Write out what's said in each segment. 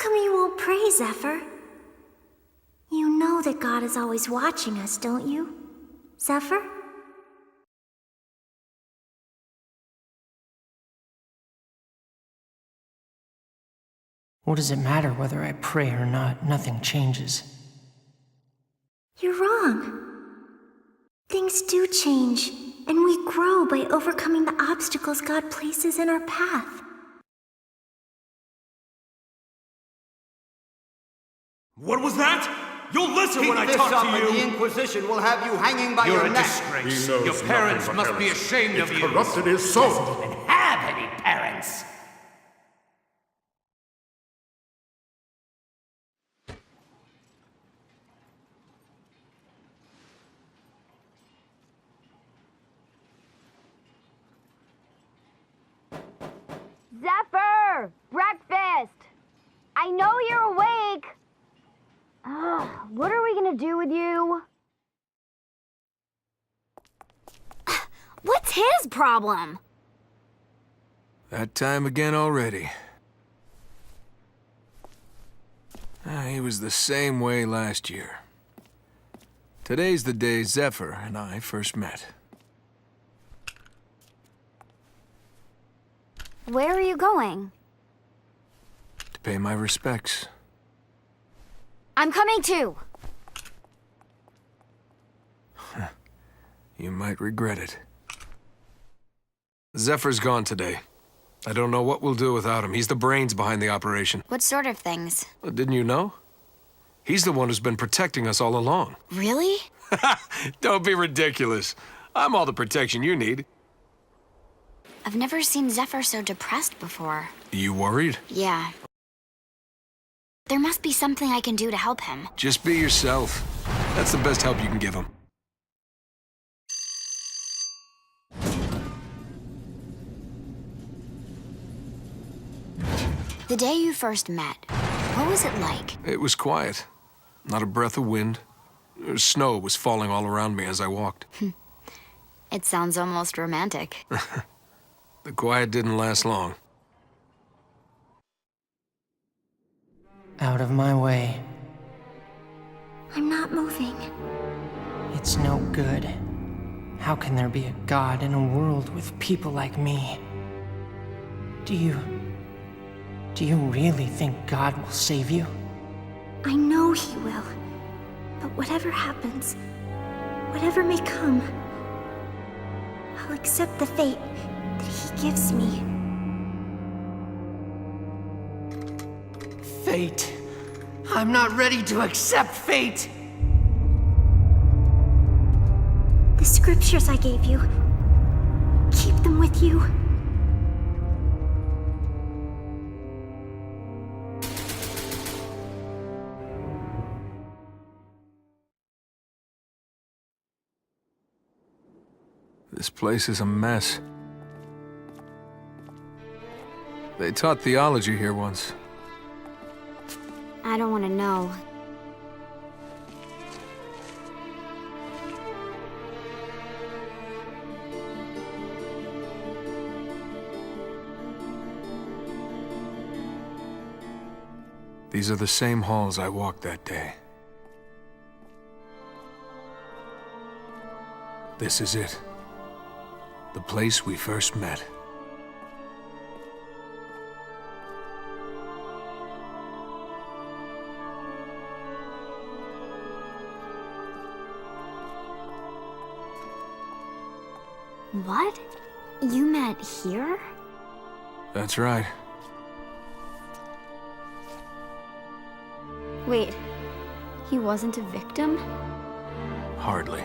come you won't pray, Zephyr? You know that God is always watching us, don't you, Zephyr? What does it matter whether I pray or not? Nothing changes. You're wrong. Things do change, and we grow by overcoming the obstacles God places in our path. What was that? You'll listen when I talk to you! And the Inquisition will have you hanging by your You're a neck. disgrace. Your parents must be ashamed of you. Corrupted his soul. Doesn't even have any parents. Zephyr! Breakfast! I know you're awake! Ugh, what are we gonna do with you? What's his problem? That time again already. He was the same way last year. Today's the day Zephyr and I first met. Where are you going? To pay my respects. I'm coming too! You might regret it. Zephyr's gone today. I don't know what we'll do without him. He's the brains behind the operation. What sort of things? Well, didn't you know? He's the one who's been protecting us all along. Really? Don't be ridiculous. I'm all the protection you need. I've never seen Zephyr so depressed before. You worried? Yeah. There must be something I can do to help him. Just be yourself. That's the best help you can give him. The day you first met, what was it like? It was quiet. Not a breath of wind. Snow was falling all around me as I walked. It sounds almost romantic. The quiet didn't last long. Out of my way. I'm not moving. It's no good. How can there be a God in a world with people like me? Do you really think God will save you? I know he will. But whatever happens, whatever may come, I'll accept the fate that he gives me. Fate. I'm not ready to accept fate. The scriptures I gave you, keep them with you. This place is a mess. They taught theology here once. I don't want to know. These are the same halls I walked that day. This is it. The place we first met. What? You met here? That's right. Wait, he wasn't a victim? Hardly.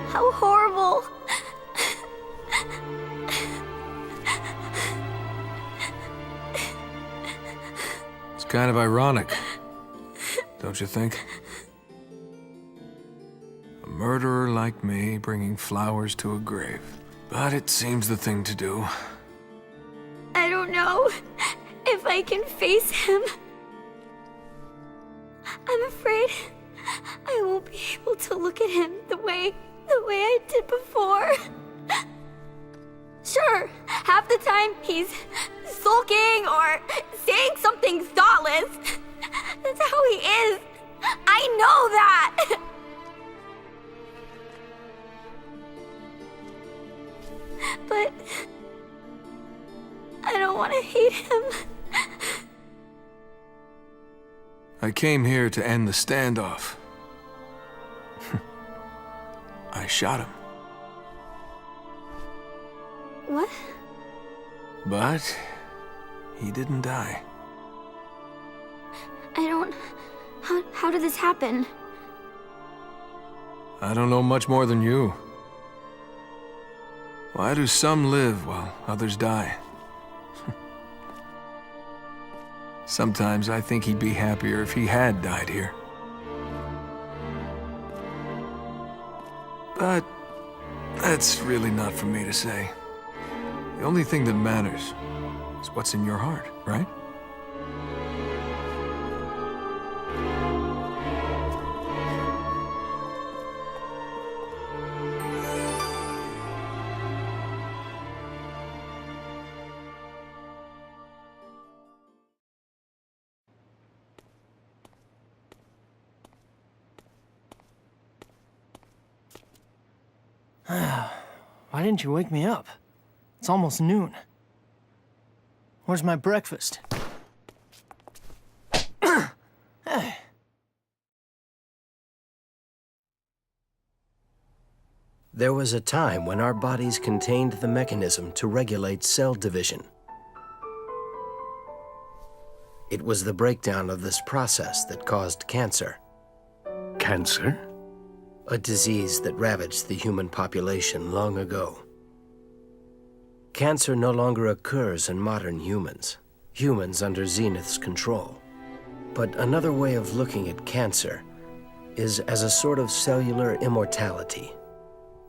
How horrible! It's kind of ironic, don't you think? A murderer like me bringing flowers to a grave. But it seems the thing to do. I don't know if I can face him. I'm afraid I won't be able to look at him the way I did before. Sure, half the time he's sulking or saying something thoughtless. That's how he is. I know that. But I don't want to hate him. I came here to end the standoff. I shot him. What? But he didn't die. I don't... How did this happen? I don't know much more than you. Why do some live while others die? Sometimes I think he'd be happier if he had died here. But that's really not for me to say. The only thing that matters is what's in your heart, right? Why didn't you wake me up? It's almost noon. Where's my breakfast? Hey. There was a time when our bodies contained the mechanism to regulate cell division. It was the breakdown of this process that caused cancer. Cancer? A disease that ravaged the human population long ago. Cancer no longer occurs in modern humans under Zenith's control. But another way of looking at cancer is as a sort of cellular immortality.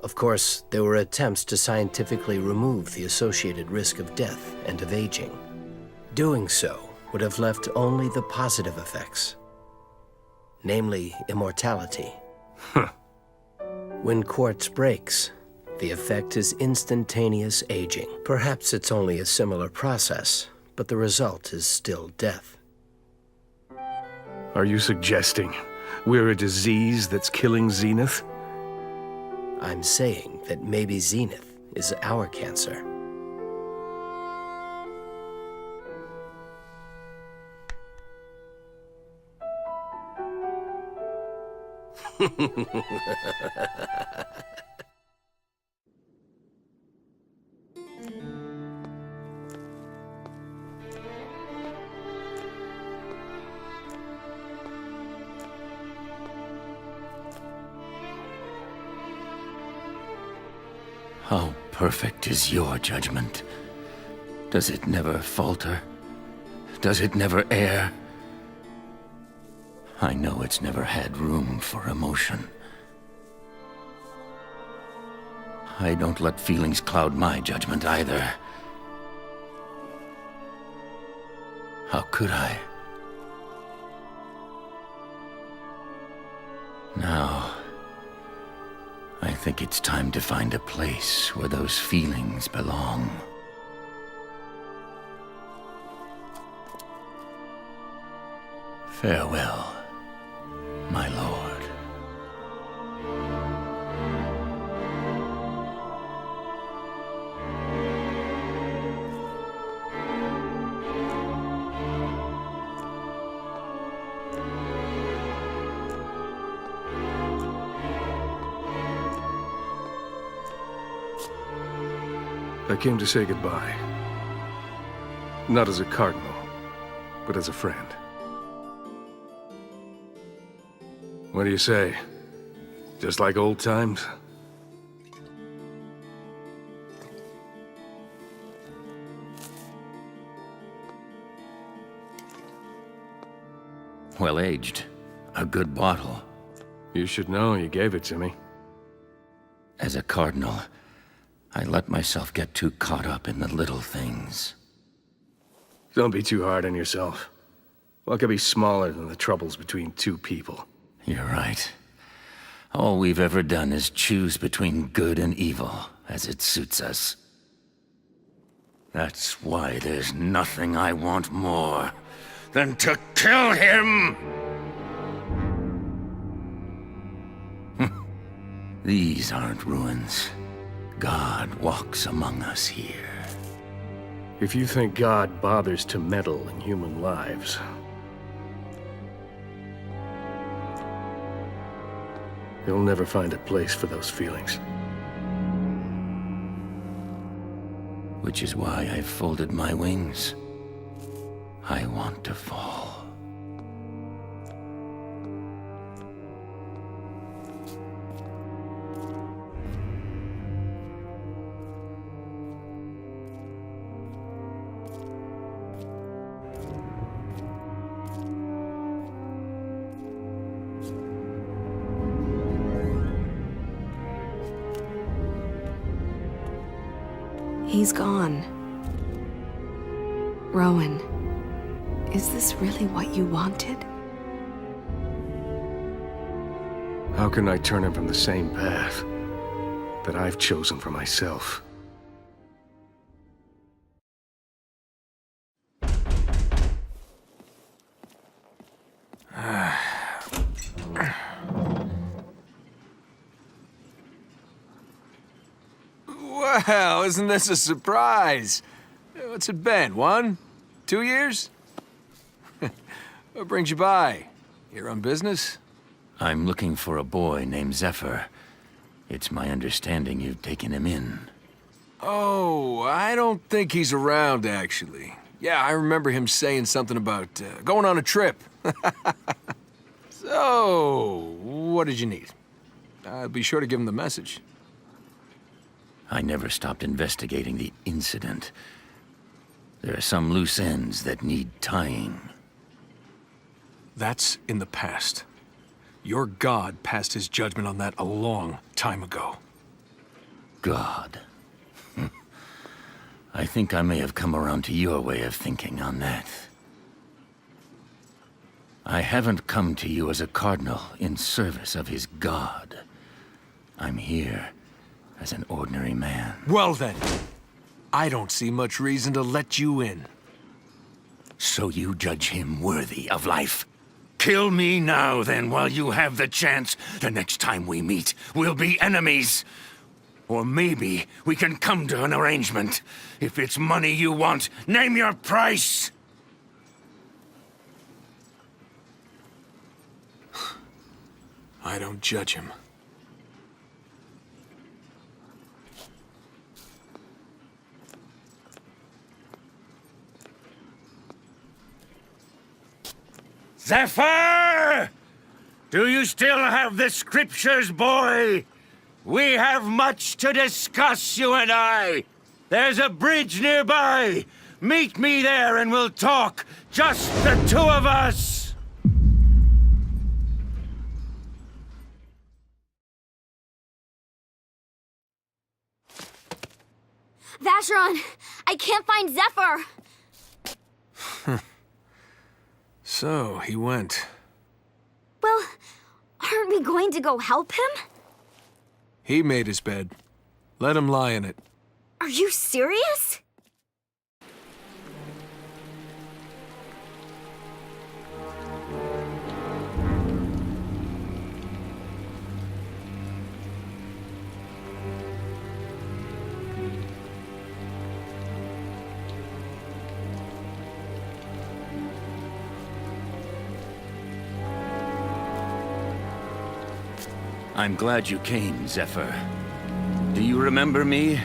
Of course, there were attempts to scientifically remove the associated risk of death and of aging. Doing so would have left only the positive effects, namely immortality. When quartz breaks, the effect is instantaneous aging. Perhaps it's only a similar process, but the result is still death. Are you suggesting we're a disease that's killing Zenith? I'm saying that maybe Zenith is our cancer. How perfect is your judgment? Does it never falter? Does it never err? I know it's never had room for emotion. I don't let feelings cloud my judgment either. How could I? Now, I think it's time to find a place where those feelings belong. Farewell, my lord. I came to say goodbye. Not as a cardinal, but as a friend. What do you say? Just like old times? Well aged. A good bottle. You should know you gave it to me. As a cardinal, I let myself get too caught up in the little things. Don't be too hard on yourself. What could be smaller than the troubles between two people? You're right. All we've ever done is choose between good and evil, as it suits us. That's why there's nothing I want more than to kill him! These aren't ruins. God walks among us here. If you think God bothers to meddle in human lives, you'll never find a place for those feelings. Which is why I've folded my wings. I want to fall. He's gone. Rowan, is this really what you wanted? How can I turn him from the same path that I've chosen for myself? Well, isn't this a surprise? What's it been, 1, 2 years? What brings you by? You're on business? I'm looking for a boy named Zephyr. It's my understanding you've taken him in. Oh, I don't think he's around, actually. Yeah, I remember him saying something about going on a trip. So, what did you need? I'll be sure to give him the message. I never stopped investigating the incident. There are some loose ends that need tying. That's in the past. Your god passed his judgment on that a long time ago. God. I think I may have come around to your way of thinking on that. I haven't come to you as a cardinal in service of his god. I'm here as an ordinary man. Well then, I don't see much reason to let you in. So you judge him worthy of life? Kill me now, then, while you have the chance. The next time we meet, we'll be enemies. Or maybe we can come to an arrangement. If it's money you want, name your price! I don't judge him. Zephyr! Do you still have the scriptures, boy? We have much to discuss, you and I. There's a bridge nearby. Meet me there and we'll talk. Just the two of us. Vashyron, I can't find Zephyr. So, he went. Well, aren't we going to go help him? He made his bed. Let him lie in it. Are you serious? I'm glad you came, Zephyr. Do you remember me?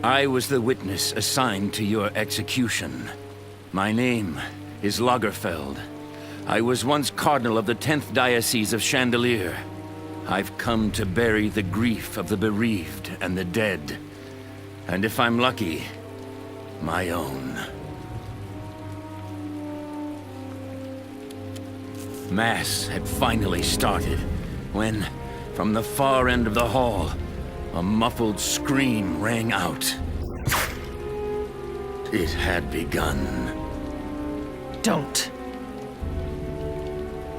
I was the witness assigned to your execution. My name is Lagerfeld. I was once Cardinal of the 10th Diocese of Chandelier. I've come to bury the grief of the bereaved and the dead. And if I'm lucky, my own. Mass had finally started when, from the far end of the hall, a muffled scream rang out. It had begun. Don't.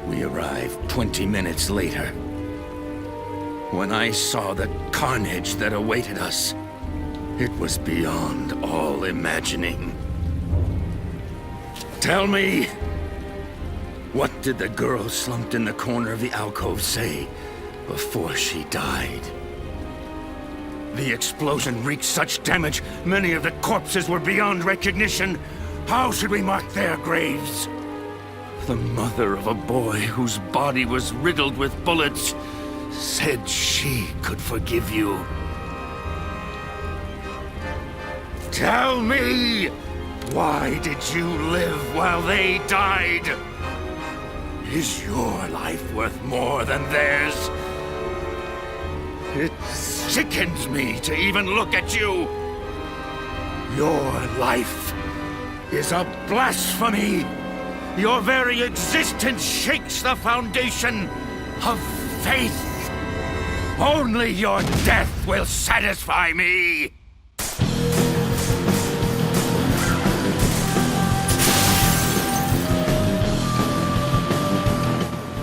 We arrived 20 minutes later. When I saw the carnage that awaited us, it was beyond all imagining. Tell me, what did the girl slumped in the corner of the alcove say before she died? The explosion wreaked such damage, many of the corpses were beyond recognition. How should we mark their graves? The mother of a boy whose body was riddled with bullets said she could forgive you. Tell me, why did you live while they died? Is your life worth more than theirs? It sickens me to even look at you. Your life is a blasphemy. Your very existence shakes the foundation of faith. Only your death will satisfy me.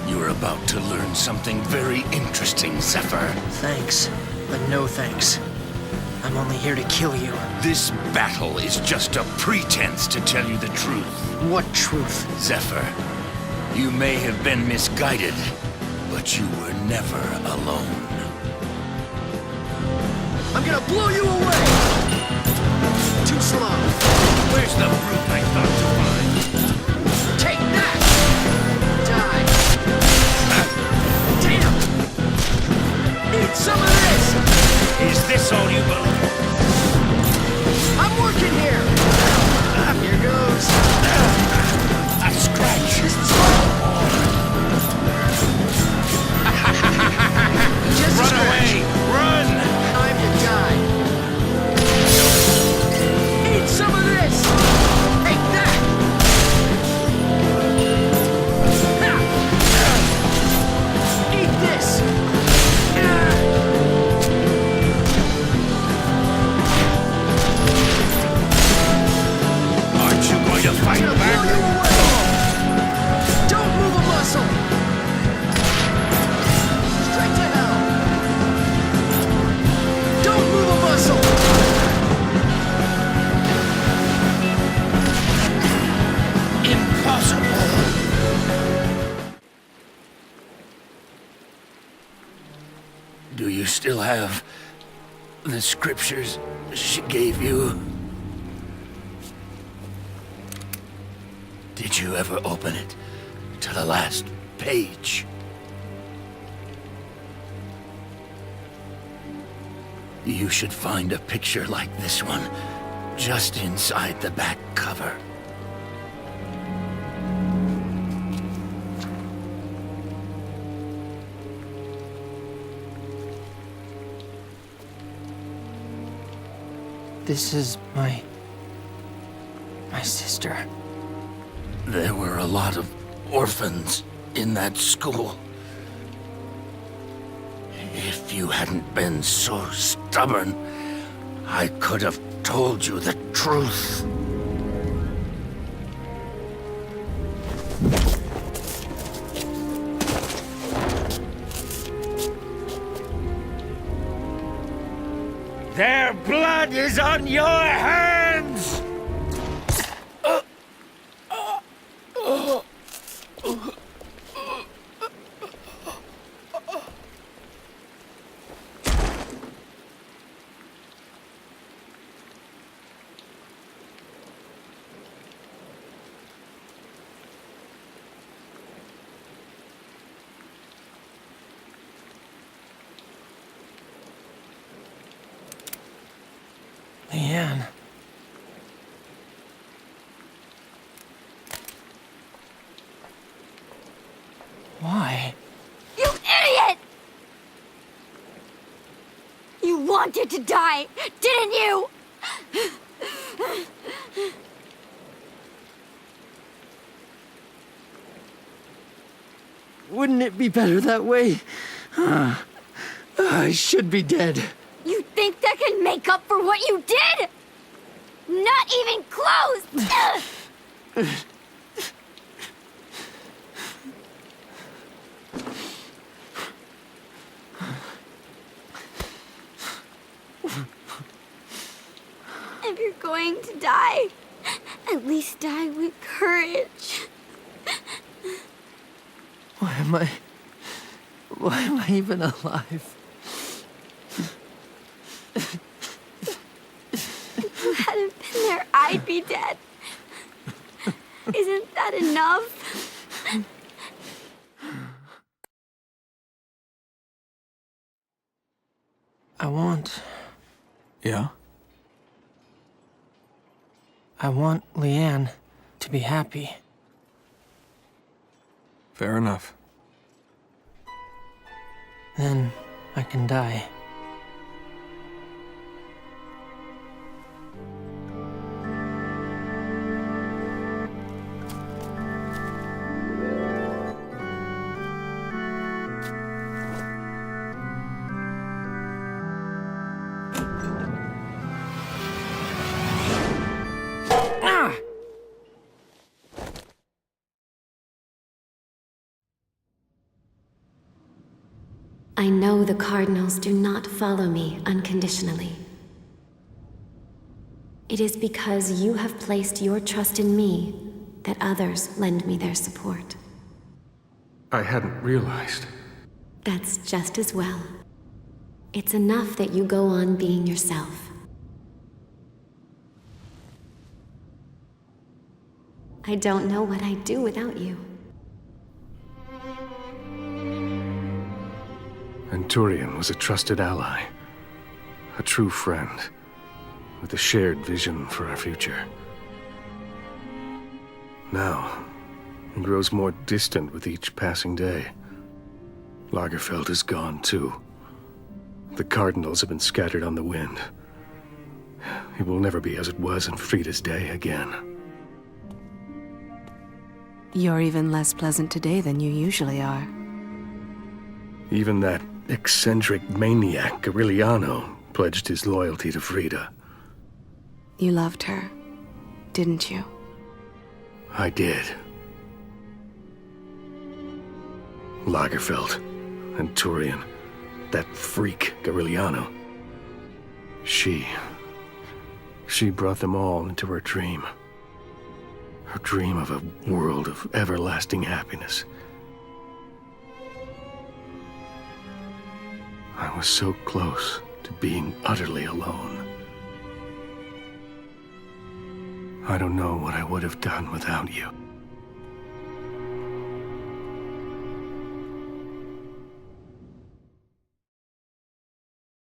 You're about to learn something very interesting, Zephyr. Thanks, but no thanks. I'm only here to kill you. This battle is just a pretense to tell you the truth. What truth? Zephyr, you may have been misguided, but you were never alone. I'm gonna blow you away! Too slow. Where's the brute I thought to find? Take that! Die! Damn! Eat some of this! Is this all you believe? I'm working here! Here goes. A scratch. This is fun! Just a Run scratch. away! Run! Time to die. Eat some of this! Take that! Eat this! Aren't you going to fight Blow back? you away! Don't move a muscle! Straight to hell! Don't move a muscle! Impossible! Do you still have the scriptures she gave you? Did you ever open it to the last page? You should find a picture like this one just inside the back cover. This is my sister. There were a lot of orphans in that school. If you hadn't been so stubborn, I could have told you the truth. Their blood is on your hands! Leanne. Why? You idiot! You wanted to die, didn't you? Wouldn't it be better that way? I should be dead. You think that can make up for what you did? Not even close! If you're going to die, at least die with courage. Why am I even alive? If you hadn't been there, I'd be dead. Isn't that enough? Yeah? I want Leanne to be happy. Fair enough. Then I can die. I know the Cardinals do not follow me unconditionally. It is because you have placed your trust in me that others lend me their support. I hadn't realized. That's just as well. It's enough that you go on being yourself. I don't know what I'd do without you. Turian was a trusted ally, a true friend, with a shared vision for our future. Now, he grows more distant with each passing day. Lagerfeld is gone too. The Cardinals have been scattered on the wind. It will never be as it was in Frida's day again. You're even less pleasant today than you usually are. Even that eccentric maniac, Aureliano, pledged his loyalty to Frida. You loved her, didn't you? I did. Lagerfeld and Turian, that freak, Aureliano. She brought them all into her dream. Her dream of a world of everlasting happiness. I was so close to being utterly alone. I don't know what I would have done without you.